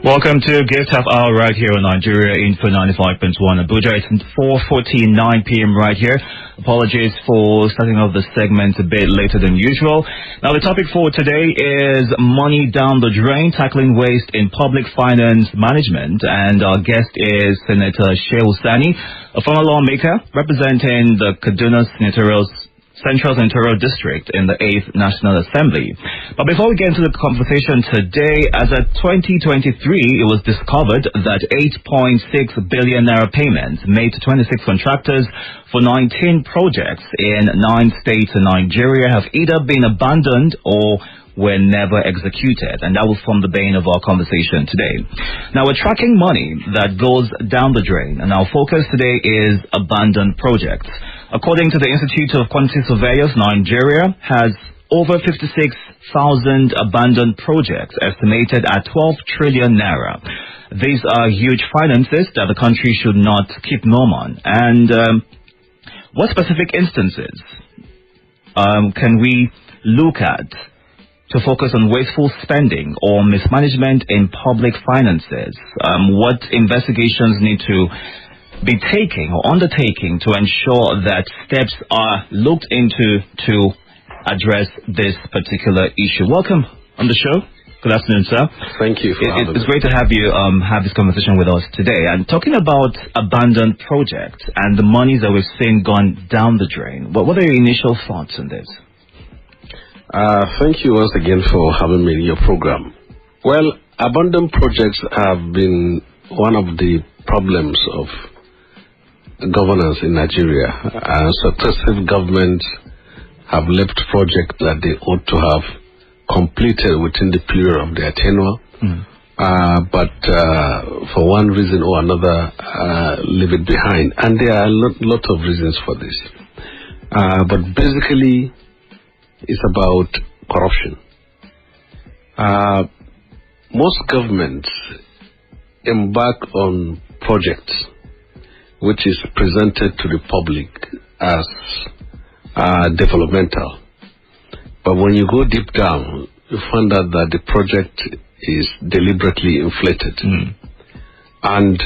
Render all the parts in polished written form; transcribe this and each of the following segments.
Welcome to Gift Half Hour right here on Nigeria Info 95.1 Abuja. It's 4:49 p.m. right here. Apologies for starting off the segment a bit later than usual. Now, the topic for today is money down the drain, tackling waste in public finance management. And our guest is Senator Shehu Sani, a former lawmaker representing the Kaduna Central Senatorial District in the 8th National Assembly. But before we get into the conversation today, as of 2023, it was discovered that 8.6 billion naira payments made to 26 contractors for 19 projects in 9 states in Nigeria have either been abandoned or were never executed, and that will form the bane of our conversation today. Now, we're tracking money that goes down the drain, and our focus today is abandoned projects. According to the Institute of Quantity Surveyors, Nigeria has over 56,000 abandoned projects estimated at 12 trillion naira. These are huge finances that the country should not keep mum on. And what specific instances can we look at to focus on wasteful spending or mismanagement in public finances? What investigations need to be taking or undertaking to ensure that steps are looked into to address this particular issue? Welcome on the show. Good afternoon, sir. Thank you for having me. It's great to have you have this conversation with us today. And talking about abandoned projects and the monies that we've seen gone down the drain, what are your initial thoughts on this? Thank you once again for having me in your program. Well, abandoned projects have been one of the problems of governance in Nigeria. Successive governments have left projects that they ought to have completed within the period of their tenure, but for one reason or another leave it behind. And there are a lot of reasons for this. But basically, it's about corruption. Most governments embark on projects which is presented to the public as developmental. But when you go deep down, you find out that the project is deliberately inflated. And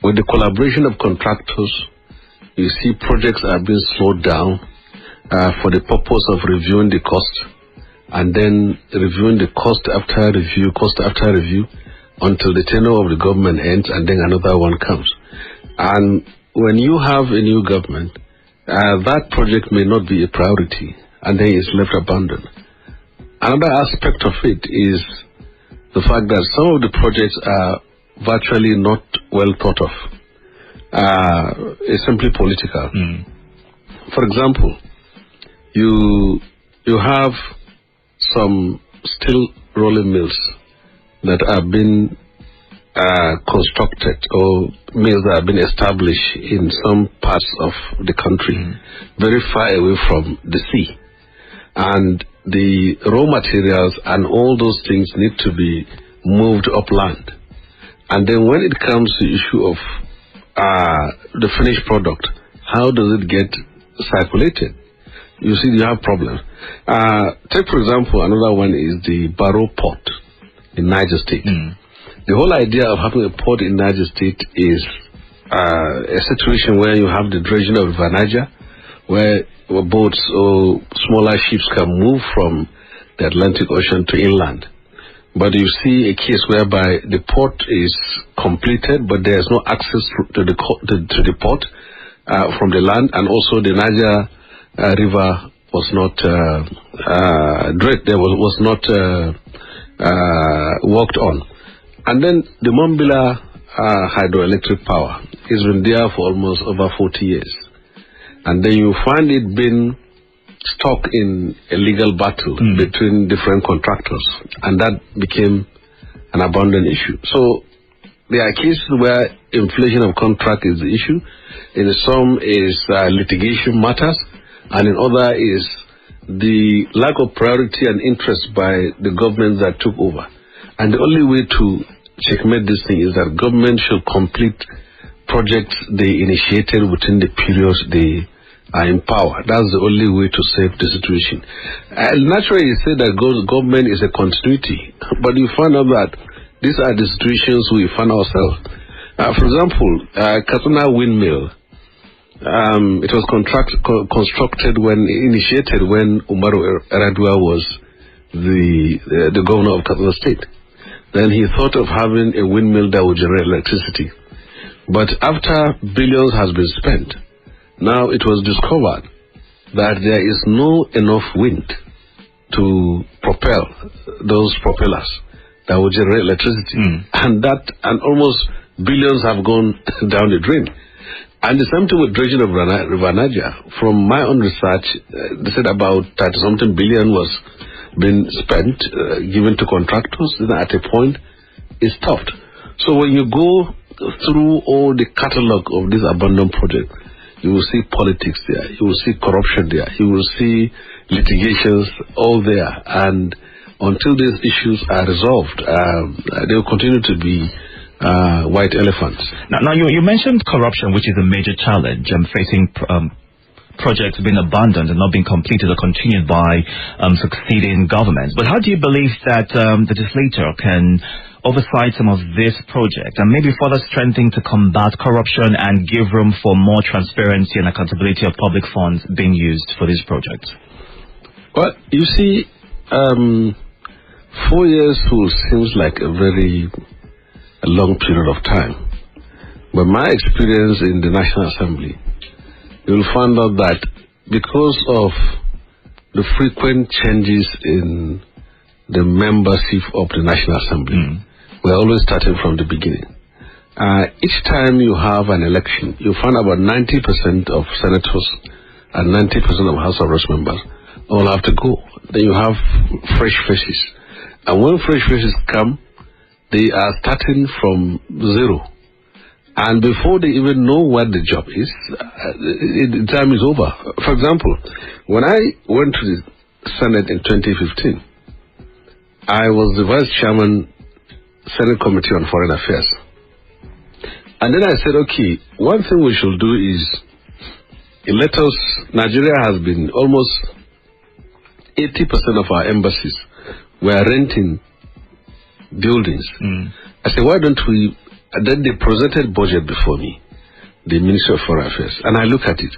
with the collaboration of contractors, you see projects are being slowed down for the purpose of reviewing the cost, and then reviewing the cost after review, until the tenure of the government ends, and then another one comes. And when you have a new government, that project may not be a priority, and then it's left abandoned. Another aspect of it is the fact that some of the projects are virtually not well thought of. It's simply political. For example, you have some steel rolling mills that have been constructed, or mills that have been established in some parts of the country, very far away from the sea. And the raw materials and all those things need to be moved upland. And then when it comes to the issue of the finished product, how does it get circulated? You see, you have problems. Take, for example, another one is the Barrow Port in Niger State. The whole idea of having a port in Niger State is a situation where you have the dredging of River Niger, where boats or smaller ships can move from the Atlantic Ocean to inland. But you see a case whereby the port is completed, but there is no access to the port from the land, and also the Niger River was not was not worked on. And then the Mambila hydroelectric power has been there for almost over 40 years. And then you find it being stuck in a legal battle between different contractors. And that became an abandoned issue. So there are cases where inflation of contract is the issue. In some is litigation matters. And in other is the lack of priority and interest by the government that took over. And the only way to checkmate this thing is that government should complete projects they initiated within the periods they are in power. That's the only way to save the situation. Naturally, you say that government is a continuity, but you find out that these are the situations we find ourselves. For example, Katuna Windmill, it was constructed initiated when Umaru Yar'Adua was the governor of Kaduna State. Then he thought of having a windmill that would generate electricity. But after billions has been spent, now it was discovered that there is no enough wind to propel those propellers that will generate electricity. And almost billions have gone down the drain. And the same thing with dredging of River Niger. From my own research, they said about 30-something billion was being spent, given to contractors. Then at a point, it stopped. So when you go through all the catalog of this abandoned project, you will see politics there, you will see corruption there, you will see litigations all there, and until these issues are resolved, they will continue to be white elephants. Now you mentioned corruption, which is a major challenge facing projects being abandoned and not being completed or continued by succeeding governments. But how do you believe that the legislature can oversight some of this project and maybe further strengthen to combat corruption and give room for more transparency and accountability of public funds being used for these projects? Well, you see, 4 years seems like a very long period of time. But my experience in the National Assembly, you'll find out that because of the frequent changes in the membership of the National Assembly, we're always starting from the beginning. Each time you have an election, you find about 90% of senators and 90% of House of Reps members all have to go. Then you have fresh faces. And when fresh faces come, they are starting from zero. And before they even know what the job is, the time is over. For example, when I went to the Senate in 2015, I was the Vice Chairman, Senate Committee on Foreign Affairs. And then I said, okay, one thing we should do is, Nigeria has been almost 80% of our embassies were renting buildings. I said, why don't we, and then they presented budget before me, the Ministry of Foreign Affairs, and I look at it.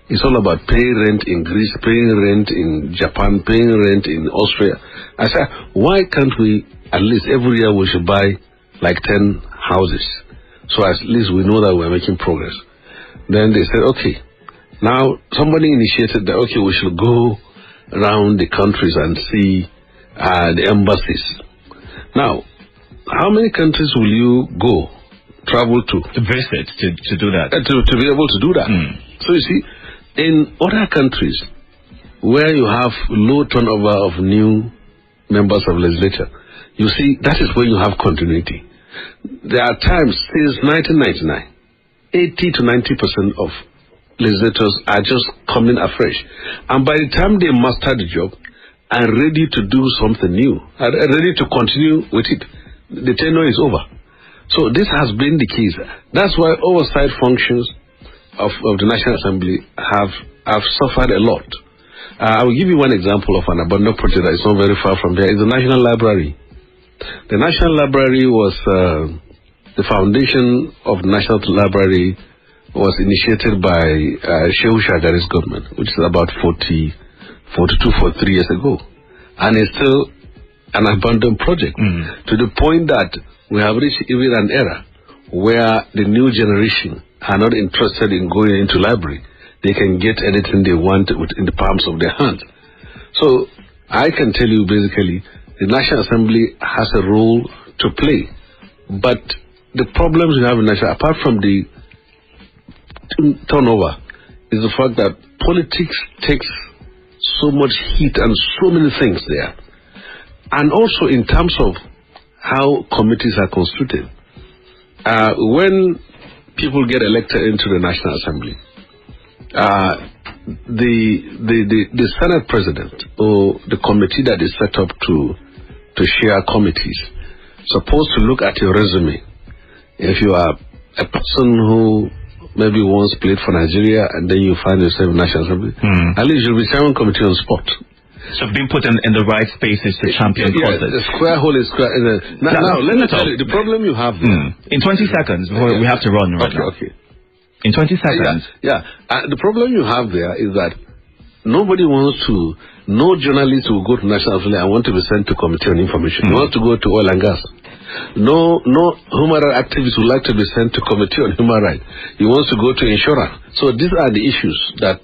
It's all about paying rent in Greece, paying rent in Japan, paying rent in Austria. I said, why can't we, at least every year we should buy like 10 houses, so at least we know that we're making progress. Then they said, okay, now somebody initiated that, okay, we should go around the countries and see the embassies. Now, how many countries will you travel to visit to do that? To be able to do that. So you see, in other countries where you have low turnover of new members of legislature, you see, that is where you have continuity. There are times, since 1999, 80 to 90% of legislators are just coming afresh. And by the time they master the job and ready to do something new, and ready to continue with it, the tenure is over. So this has been the case. That's why oversight functions of the National Assembly have suffered a lot. I will give you one example of an abandoned project that is not very far from here. It's the National Library. The National Library was, the foundation of the National Library was initiated by Shehu Sani's government, which is about 43 years ago. And it's still an abandoned project, to the point that we have reached even an era where the new generation are not interested in going into library. They can get anything they want in the palms of their hands. So I can tell you basically, the National Assembly has a role to play. But the problems we have in National, apart from the turnover, is the fact that politics takes so much heat and so many things there. And also in terms of how committees are constituted. When people get elected into the National Assembly, the Senate President or the committee that is set up to share committees supposed to look at your resume. If you are a person who maybe once played for Nigeria and then you find yourself in National Assembly, at least you'll be chairman committee on sport. So being put in the right spaces to champion causes. The square hole is square. Now, let me tell you, the problem you have there. In 20 seconds, we have to run right now. Okay. In 20 seconds. The problem you have there is that nobody wants to, no journalist will go to National Assembly and want to be sent to Committee on Information. He wants to go to oil and gas. No human rights activist would like to be sent to Committee on Human Rights. He wants to go to insurance. So these are the issues that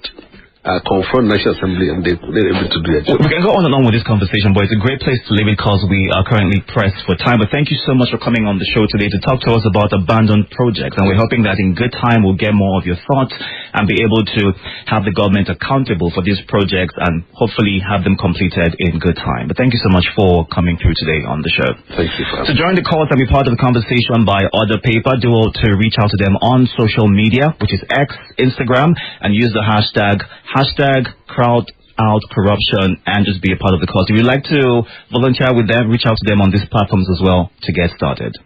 confront National Assembly, and they're able to do it. We can go on and on with this conversation, but it's a great place to leave it because we are currently pressed for time. But thank you so much for coming on the show today to talk to us about abandoned projects. And we're hoping that in good time we'll get more of your thoughts and be able to have the government accountable for these projects and hopefully have them completed in good time. But thank you so much for coming through today on the show. Thank you. So join the calls and be part of the conversation by OrderPaper. Do all to reach out to them on social media, which is X, Instagram, and use the hashtag crowd out corruption and just be a part of the cause. If you'd like to volunteer with them, reach out to them on these platforms as well to get started.